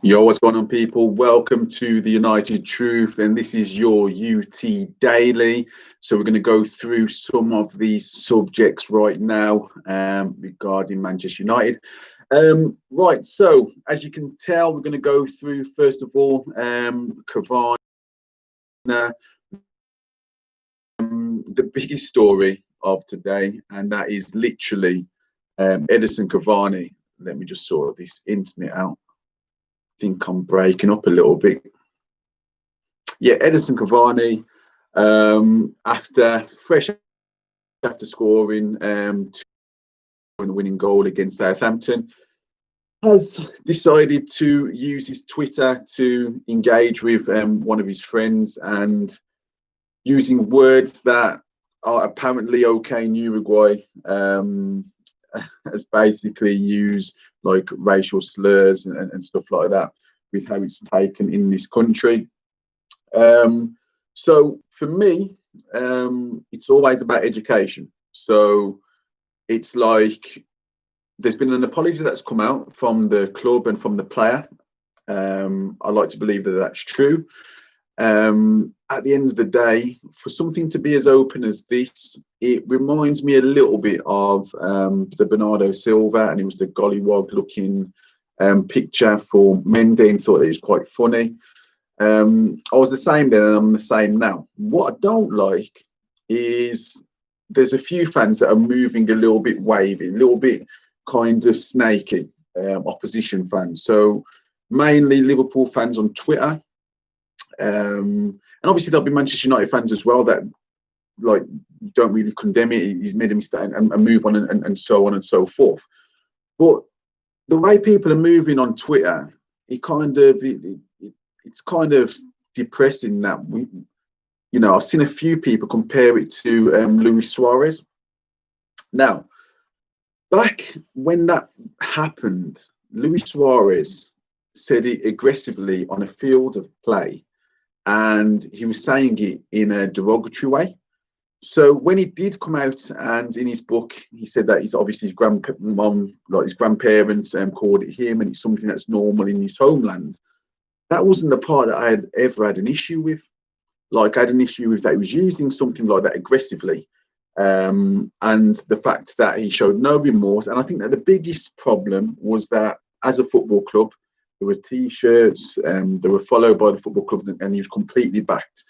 Yo, what's going on, people? Welcome to the United Truth, and this is your UT Daily. So we're going to go through some of these subjects right now regarding Manchester United. Right, so as you can tell, we're going to go through, first of all, Cavani. The biggest story of today, and that is literally Edison Cavani. Let me just sort this internet out. Think I'm breaking up a little bit. Yeah, Edison Cavani, after scoring the winning goal against Southampton, has decided to use his Twitter to engage with one of his friends, and using words that are apparently okay in Uruguay, as basically use like racial slurs and stuff like that, with how it's taken in this country. So for me, it's always about education. So it's like there's been an apology that's come out from the club and from the player. I like to believe that that's true. At the end of the day, for something to be as open as this, it reminds me a little bit of the Bernardo Silva, and it was the gollywog looking picture for Mendy, and thought it was quite funny. I was the same then, and I'm the same now. What I don't like is there's a few fans that are moving a little bit wavy, a little bit kind of snaky, opposition fans. So mainly Liverpool fans on Twitter. And obviously there'll be Manchester United fans as well that like don't really condemn it. He's made a mistake and move on and so on and so forth. But the way people are moving on Twitter, it's kind of depressing. That I've seen a few people compare it to Luis Suarez. Now, back when that happened, Luis Suarez said it aggressively on a field of play, and he was saying it in a derogatory way. So when he did come out, and in his book he said that his grandparents called it him, and it's something that's normal in his homeland. That wasn't the part that I had ever had an issue with. Like, I had an issue with that he was using something like that aggressively, and the fact that he showed no remorse. And I think that the biggest problem was that as a football club, there were T-shirts, they were followed by the football club, and he was completely backed.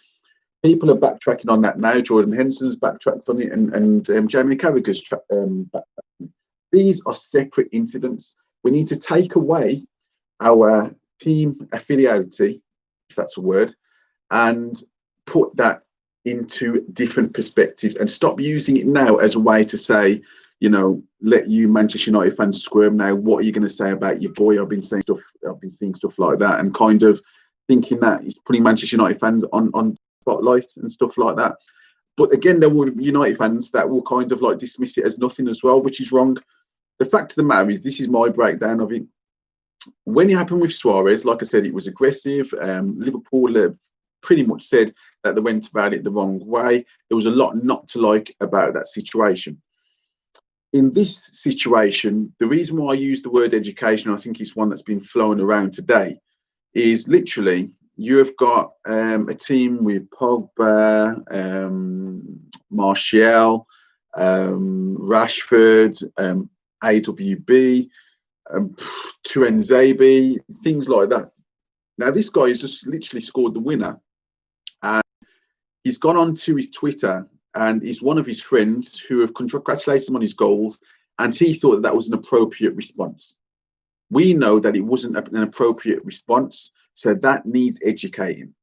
People are backtracking on that now. Jordan Henderson's backtracked on it, and Jamie Carragher's backtracked. These are separate incidents. We need to take away our team affiliality, if that's a word, and put that into different perspectives, and stop using it now as a way to say, let you Manchester United fans squirm now. What are you going to say about your boy? I've been seeing stuff like that, and kind of thinking that it's putting Manchester United fans on spotlight and stuff like that. But again, there will be United fans that will kind of like dismiss it as nothing as well, which is wrong. The fact of the matter is, this is my breakdown of it. When it happened with Suarez, like I said, it was aggressive. Liverpool pretty much said that they went about it the wrong way. There was a lot not to like about that situation. In this situation, the reason why I use the word education, I think it's one that's been flown around today, is literally you have got a team with Pogba, Martial, Rashford, AWB, Tuanzebe, things like that. Now, this guy has just literally scored the winner, and he's gone on to his Twitter, and he's one of his friends who have congratulated him on his goals, and he thought that was an appropriate response. We know that it wasn't an appropriate response, so that needs educating.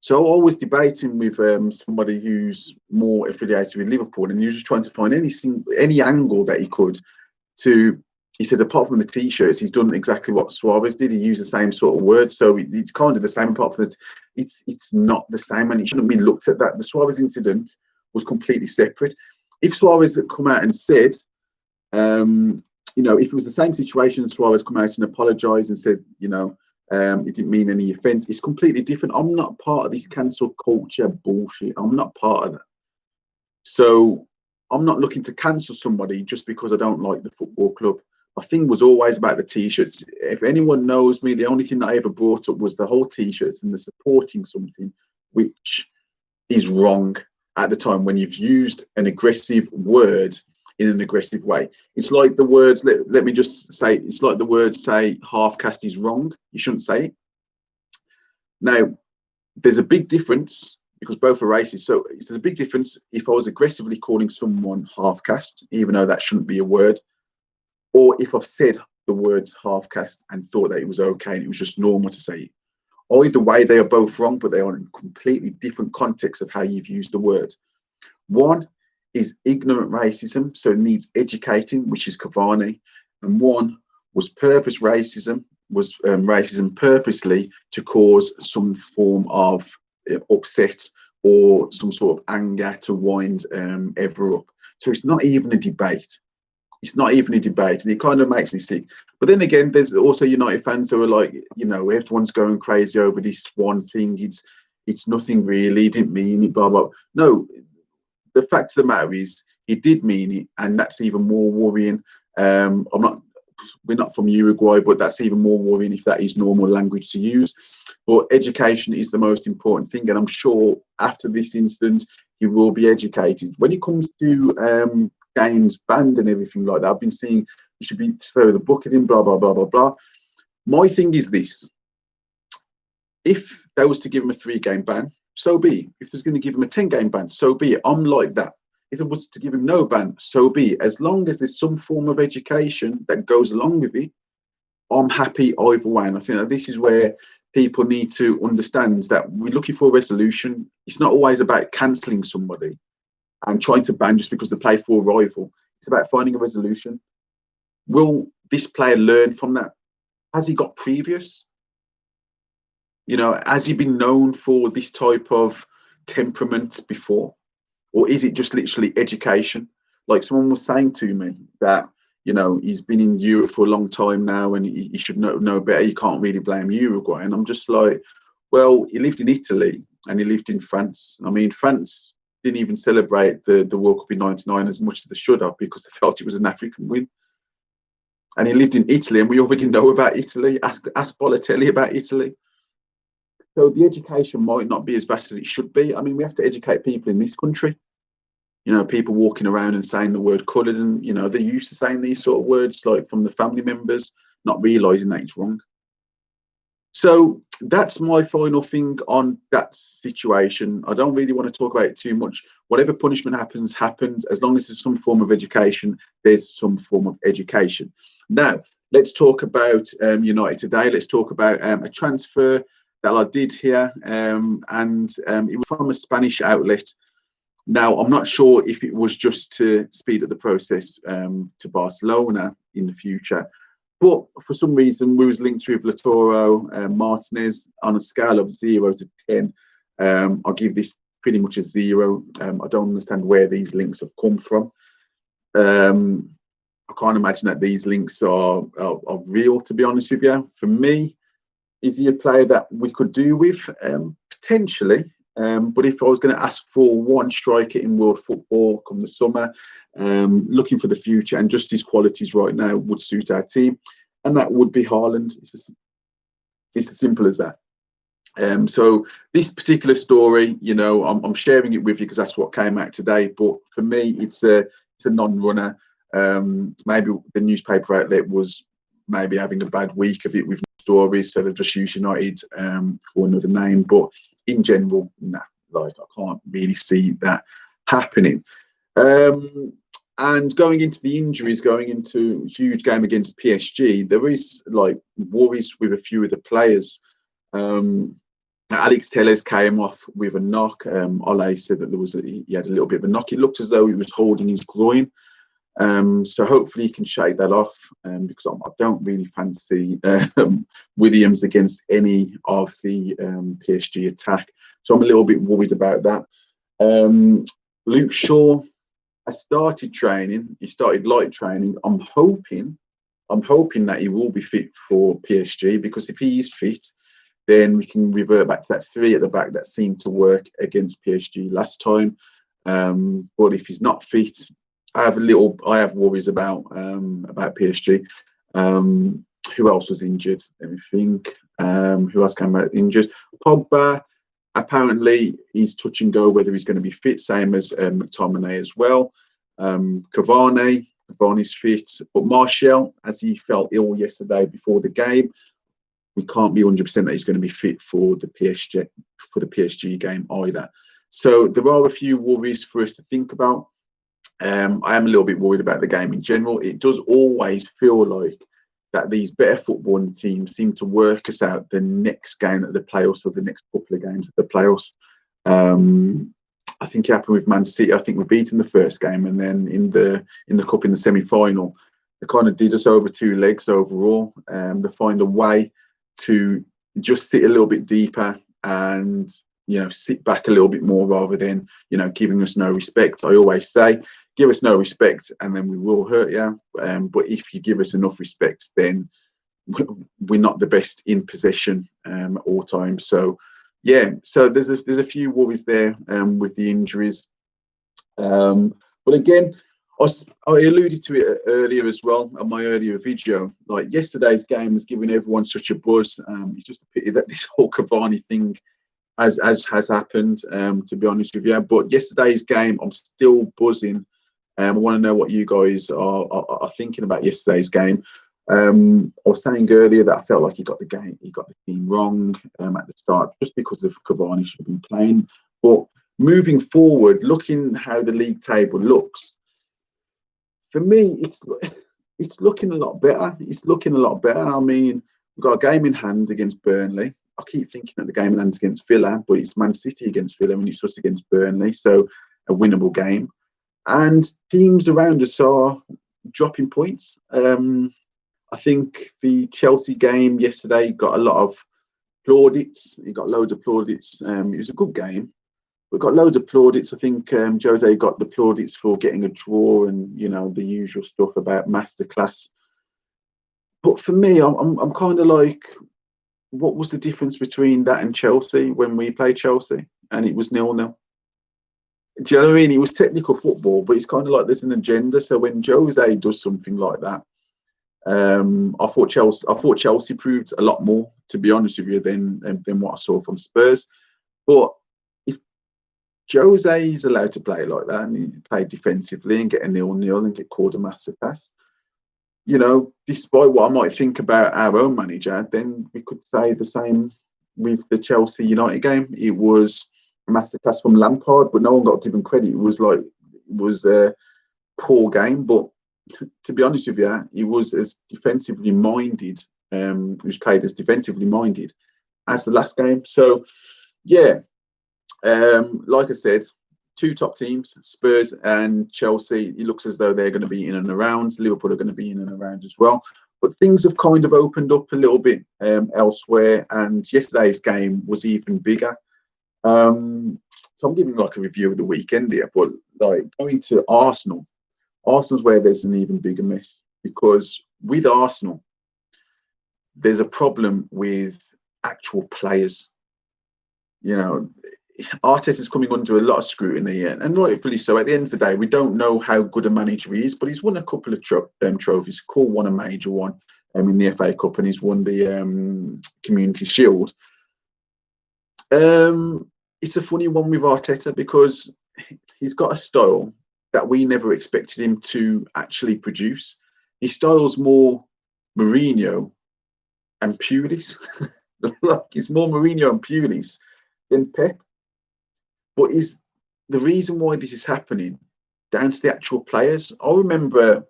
So I was debating with somebody who's more affiliated with Liverpool, and he was just trying to find any angle that he could to. He said, apart from the T-shirts, he's done exactly what Suarez did. He used the same sort of words, so it's kind of the same. Apart from that, it's not the same, and it shouldn't be looked at that. The Suarez incident was completely separate. If Suarez had come out and said, if it was the same situation, Suarez come out and apologise and said, it didn't mean any offence, it's completely different. I'm not part of this cancel culture bullshit. I'm not part of that. So I'm not looking to cancel somebody just because I don't like the football club. my thing was always about the t-shirts. If anyone knows me, the only thing that I ever brought up was the whole t-shirts and the supporting something which is wrong at the time when you've used an aggressive word in an aggressive way. It's like the words, let me just say, it's like the words say half caste is wrong. You shouldn't say it. Now, there's a big difference because both are racist. So there's a big difference if I was aggressively calling someone half caste, even though that shouldn't be a word, or if I've said the words half caste and thought that it was okay and it was just normal to say it. Either way, they are both wrong, but they are in completely different contexts of how you've used the word. One is ignorant racism, so it needs educating, which is Cavani, and one was purpose racism, was racism purposely to cause some form of upset or some sort of anger to wind ever up. So it's not even a debate. It's not even a debate, and it kind of makes me sick. But then again, there's also United fans who are like, you know, everyone's going crazy over this one thing. It's nothing really. He didn't mean it. Blah blah. No, the fact of the matter is, he did mean it, and that's even more worrying. We're not from Uruguay, but that's even more worrying if that is normal language to use. But education is the most important thing, and I'm sure after this incident, he will be educated. When it comes to games banned and everything like that, I've been seeing you should be throw the book at him, blah blah blah blah blah. My thing is this: if they was to give him a 3-game ban, so be it. If there's going to give him a 10-game ban, so be it. I'm like that. If it was to give him no ban, so be it. As long as there's some form of education that goes along with it, I'm happy either way. And I think that this is where people need to understand that we're looking for a resolution. It's not always about cancelling somebody and trying to ban just because they play for a rival. It's about finding a resolution. Will this player learn from that? Has he got previous? You know, has he been known for this type of temperament before? Or is it just literally education? Like someone was saying to me that, you know, he's been in Europe for a long time now and he should know better. You can't really blame Uruguay. And I'm just like, well, he lived in Italy and he lived in France. I mean, France didn't even celebrate the World Cup in '99 as much as they should have because they felt it was an African win. And he lived in Italy, and we already know about Italy. Ask Balotelli about Italy. So the education might not be as vast as it should be. I mean, we have to educate people in this country. You know, people walking around and saying the word coloured, and, you know, they're used to saying these sort of words, like from the family members, not realising that it's wrong. So that's my final thing on that situation. I don't really want to talk about it too much. Whatever punishment happens, happens. As long as there's some form of education, there's some form of education. Now, let's talk about United today. Let's talk about a transfer that I did here, and it was from a Spanish outlet. Now, I'm not sure if it was just to speed up the process to Barcelona in the future, but for some reason, we was linked with Lautaro Martinez on a scale of 0 to 10. I'll give this pretty much a 0. I don't understand where these links have come from. I can't imagine that these links are real, to be honest with you. For me, is he a player that we could do with? Potentially. But if I was going to ask for one striker in world football come the summer, looking for the future and just his qualities right now would suit our team, and that would be Haaland. It's as simple as that. So this particular story, you know, I'm sharing it with you because that's what came out today. But for me, it's a non-runner. Maybe the newspaper outlet was maybe having a bad week of it with stories, so they've just used United for another name. But in general, nah, like I can't really see that happening. And going into the injuries, going into a huge game against PSG, there is like worries with a few of the players. Alex Telles came off with a knock. Ole said that he had a little bit of a knock. It looked as though he was holding his groin. So hopefully he can shake that off, because I don't really fancy Williams against any of the PSG attack. So I'm a little bit worried about that. Luke Shaw has started training. He started light training. I'm hoping that he will be fit for PSG, because if he is fit, then we can revert back to that 3 at the back that seemed to work against PSG last time. But if he's not fit, I have worries about PSG. Who else was injured? Let me think. Who else came out injured? Pogba. Apparently, he's touch and go whether he's going to be fit. Same as McTominay as well. Cavani's fit, but Martial, as he felt ill yesterday before the game, we can't be 100% that he's going to be fit for the PSG game either. So there are a few worries for us to think about. I am a little bit worried about the game in general. It does always feel like that these better footballing teams seem to work us out the next game at the playoffs or the next couple of games at the playoffs. I think it happened with Man City. I think we beat in the first game, and then in the cup in the semi-final, they kind of did us over two legs overall. They find a way to just sit a little bit deeper and sit back a little bit more rather than giving us no respect. I always say, give us no respect and then we will hurt you. But if you give us enough respect, then we're not the best in possession at all times. So yeah, so there's a few worries there with the injuries. But again, I alluded to it earlier as well on my earlier video. Like yesterday's game was giving everyone such a buzz. It's just a pity that this whole Cavani thing as has happened, to be honest with you. But yesterday's game, I'm still buzzing. I want to know what you guys are thinking about yesterday's game. I was saying earlier that I felt like he got the team wrong at the start, just because of Cavani should have been playing. But moving forward, looking how the league table looks, for me, it's looking a lot better. It's looking a lot better. I mean, we've got a game in hand against Burnley. I keep thinking that the game in hand is against Villa, but it's Man City against Villa and it's us against Burnley, so a winnable game. And teams around us are dropping points. I think the Chelsea game yesterday got a lot of plaudits. It got loads of plaudits. It was a good game. We got loads of plaudits. I think Jose got the plaudits for getting a draw and the usual stuff about masterclass. But for me, I'm kind of like, what was the difference between that and Chelsea when we played Chelsea and it was 0-0? Do you know what I mean? It was technical football, but it's kind of like there's an agenda. So when Jose does something like that, I thought Chelsea proved a lot more, to be honest with you, than what I saw from Spurs. But if Jose is allowed to play like that and he play defensively and get a 0-0 and get called a masterclass, despite what I might think about our own manager, then we could say the same with the Chelsea United game. It was a masterclass from Lampard, but no one got given credit. It was a poor game, but to be honest with you, he was as defensively minded. He was played as defensively minded as the last game. So yeah, like I said, two top teams, Spurs and Chelsea. It looks as though they're going to be in and around. Liverpool are going to be in and around as well. But things have kind of opened up a little bit elsewhere. And yesterday's game was even bigger. So I'm giving like a review of the weekend here. But like going to Arsenal's where there's an even bigger mess. Because with Arsenal, there's a problem with actual players. Arteta's coming under a lot of scrutiny, and rightfully so. At the end of the day, we don't know how good a manager he is, but he's won a couple of trophies. Cole won a major one in the FA Cup, and he's won the Community Shield. It's a funny one with Arteta because he's got a style that we never expected him to actually produce. His style's more Mourinho and Pulis. Like, it's more Mourinho and Pulis than Pep. But is the reason why this is happening down to the actual players? I remember,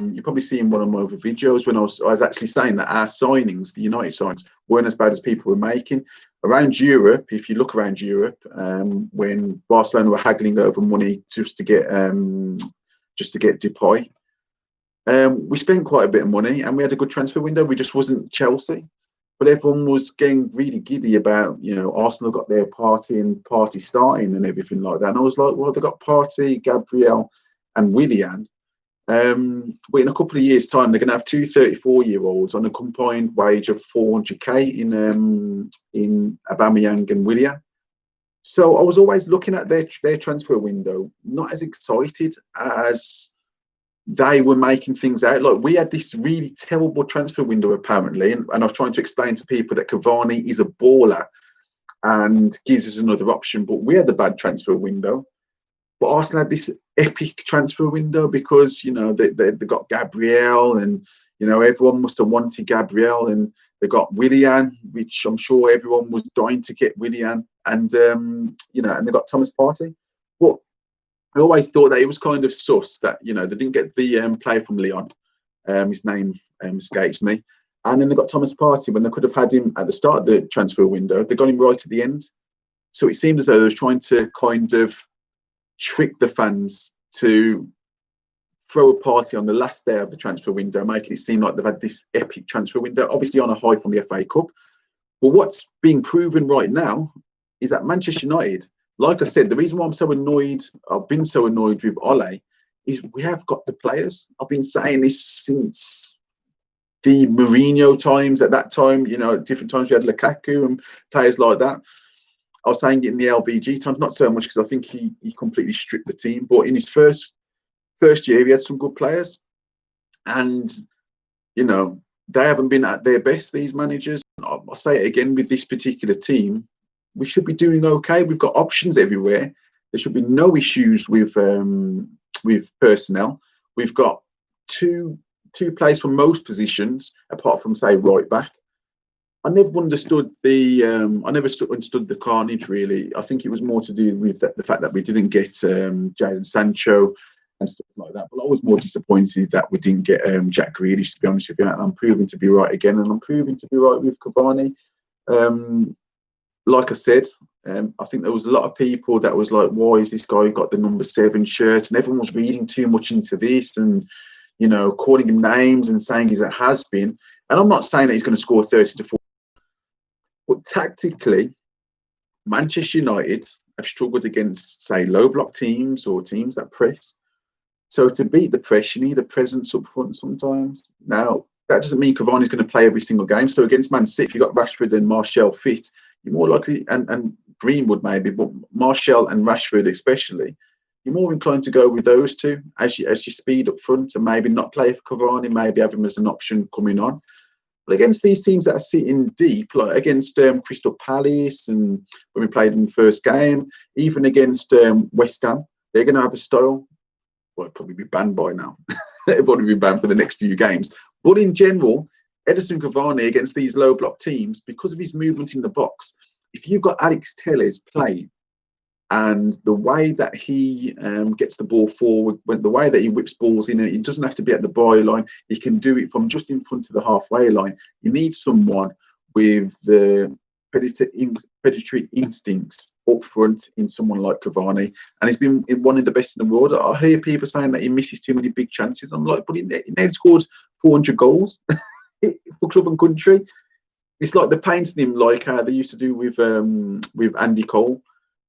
you probably seen one of my other videos when I was actually saying that our signings, the United signings, weren't as bad as people were making. Around Europe, if you look around Europe, when Barcelona were haggling over money just to get Depay, we spent quite a bit of money and we had a good transfer window. We just wasn't Chelsea. But everyone was getting really giddy about, Arsenal got their party starting and everything like that. And I was like, well, they got Partey, Gabriel and Willian. But in a couple of years' time, they're going to have two 34-year-olds on a combined wage of 400k in Aubameyang and Willian. So I was always looking at their transfer window, not as excited as they were making things out. Like, we had this really terrible transfer window apparently, and I was trying to explain to people that Cavani is a baller and gives us another option, but we had the bad transfer window. But Arsenal had this epic transfer window because, they got Gabriel, and, everyone must have wanted Gabriel, and they got Willian, which I'm sure everyone was dying to get Willian, and, and they got Thomas Partey. But I always thought that it was kind of sus that, they didn't get the player from Lyon. His name escapes me. And then they got Thomas Partey when they could have had him at the start of the transfer window. They got him right at the end. So it seemed as though they were trying to kind of trick the fans to throw a party on the last day of the transfer window, making it seem like they've had this epic transfer window, obviously on a high from the FA Cup. But what's being proven right now is that Manchester United, like I said, the reason why I've been so annoyed with Ole, is we have got the players. I've been saying this since the Mourinho times. At that time, at different times we had Lukaku and players like that. I was saying it in the LVG times, not so much because I think he completely stripped the team. But in his first year, he had some good players. And, they haven't been at their best, these managers. I'll say it again, with this particular team, we should be doing okay. We've got options everywhere. There should be no issues with personnel. We've got two players for most positions, apart from, say, right back. I never understood the carnage, really. I think it was more to do with the fact that we didn't get Jadon Sancho and stuff like that. But I was more disappointed that we didn't get Jack Grealish, to be honest with you. And I'm proving to be right again, and I'm proving to be right with Cavani. Like I said, I think there was a lot of people that was like, why is this guy got the number 7 shirt? And everyone was reading too much into this and, calling him names and saying he's a has-been. And I'm not saying that he's going to score 30 to 40. But tactically, Manchester United have struggled against, say, low block teams or teams that press. So to beat the press, you need a presence up front sometimes. Now, that doesn't mean Cavani's going to play every single game. So against Man City, if you've got Rashford and Martial fit, you're more likely, and Greenwood maybe, but Martial and Rashford especially, you're more inclined to go with those two as you speed up front, and maybe not play for Cavani, maybe have him as an option coming on. But against these teams that are sitting deep, like against Crystal Palace, and when we played in the first game, even against West Ham, they're going to have a style. Well, it'll probably be banned by now. It'll probably be banned for the next few games. But in general, Edison Cavani against these low block teams, because of his movement in the box, if you've got Alex Telles playing, and the way that he gets the ball forward, the way that he whips balls in, and it doesn't have to be at the byline, he can do it from just in front of the halfway line. You need someone with the predatory instincts up front in someone like Cavani, and he's been one of the best in the world. I hear people saying that he misses too many big chances. I'm like, but he nearly scored 400 goals for club and country. It's like they're painting him like how they used to do with Andy Cole,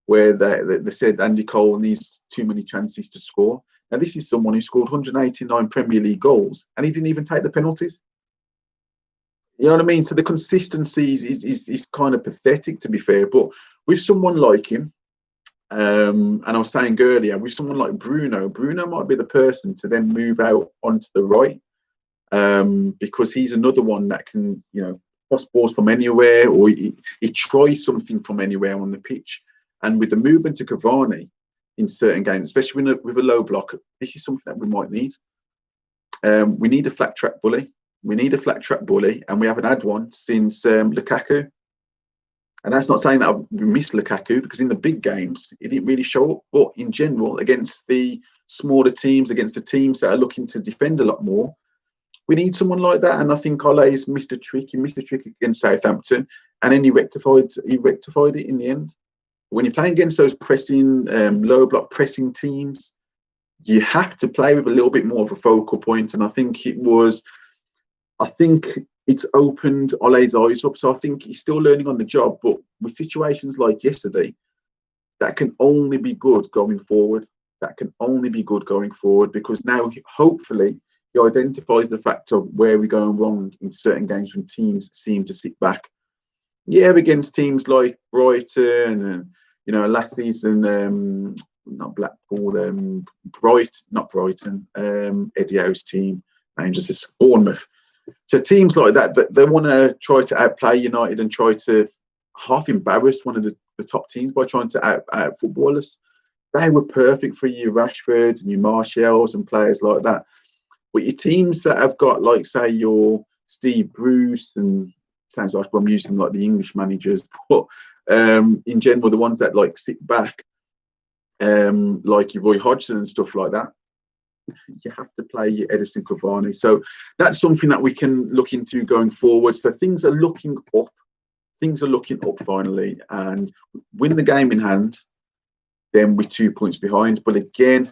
where they said Andy Cole needs too many chances to score. Now, this is someone who scored 189 Premier League goals, and he didn't even take the penalties. You know what I mean? So the consistency is kind of pathetic, to be fair. But with someone like him, and I was saying earlier, with someone like Bruno might be the person to then move out onto the right, because he's another one that can, cross balls from anywhere, or he tries something from anywhere on the pitch. And with the movement to Cavani in certain games, especially with a low block, this is something that we might need. We need a flat track bully. And we haven't had one since Lukaku. And that's not saying that we missed Lukaku, because in the big games, he didn't really show up. But in general, against the smaller teams, against the teams that are looking to defend a lot more, we need someone like that. And I think Ole's missed a trick. He missed a trick against Southampton, and then he rectified it in the end. When you're playing against those pressing, low block pressing teams, you have to play with a little bit more of a focal point. And I think it's opened Ole's eyes up. So I think he's still learning on the job. But with situations like yesterday, that can only be good going forward. Because now, hopefully, he identifies the fact of where we're going wrong in certain games when teams seem to sit back. Yeah, against teams like Brighton and You know, last season, not Blackpool, not Brighton, Eddie Howe's team, and just Bournemouth. So teams like that, they want to try to outplay United and try to half embarrass one of the top teams by trying to out football us. They were perfect for you, Rashfords and your Marshalls and players like that. But your teams that have got, like, say, your Steve Bruce, and sounds like I'm using like the English managers, but in general, the ones that like sit back, like your Roy Hodgson and stuff like that, you have to play your Edison Cavani. So that's something that we can look into going forward. So things are looking up. Things are looking up finally, and win the game in hand, then we're 2 points behind. But again,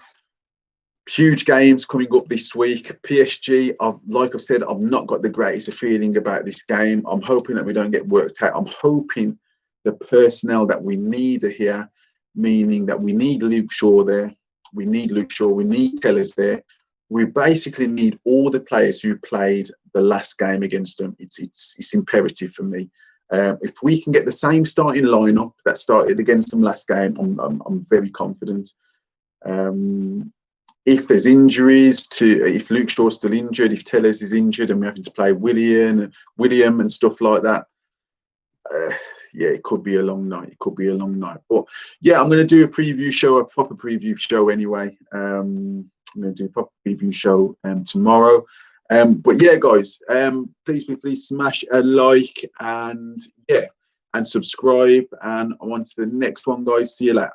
huge games coming up this week. PSG, like I've said, I've not got the greatest feeling about this game. I'm hoping that we don't get worked out. I'm hoping the personnel that we need are here, meaning that we need Luke Shaw there. We need Luke Shaw. We need Tellers there. We basically need all the players who played the last game against them. It's imperative for me. If we can get the same starting lineup that started against them last game, I'm very confident. If there's injuries, if Luke Shaw's still injured, if Tellers is injured, and we're having to play William and stuff like that, yeah, it could be a long night. It could be a long night. But yeah, I'm going to do a proper preview show anyway. I'm going to do a proper preview show tomorrow. But yeah, guys, please smash a like and subscribe. And on to the next one, guys. See you later.